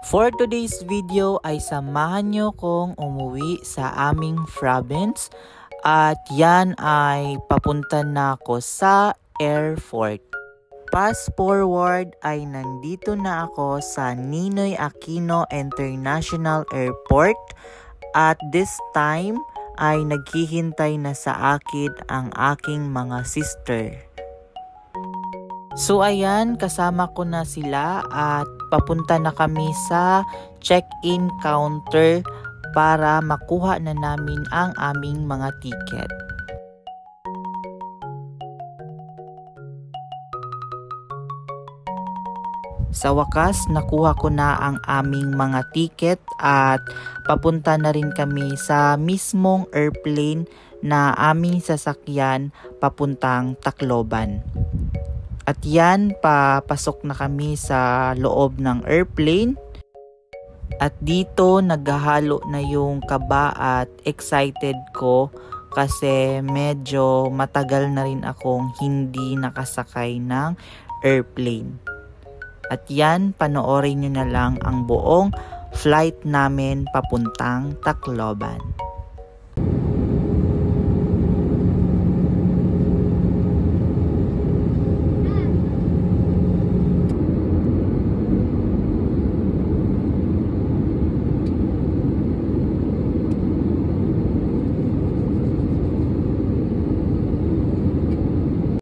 For today's video ay samahan nyo kong umuwi sa aming province at yan ay papunta na ako sa airport. Fast forward ay nandito na ako sa Ninoy Aquino International Airport at this time ay naghihintay na sa akin ang aking mga sister. So ayan, kasama ko na sila at papunta na kami sa check-in counter para makuha na namin ang aming mga ticket. Sa wakas, nakuha ko na ang aming mga ticket at papunta na rin kami sa mismong airplane na aming sasakyan papuntang Tacloban. At yan, papasok na kami sa loob ng airplane. At dito, naghahalo na yung kaba at excited ko kasi medyo matagal na rin akong hindi nakasakay ng airplane. At yan, panoorin nyo na lang ang buong flight namin papuntang Tacloban.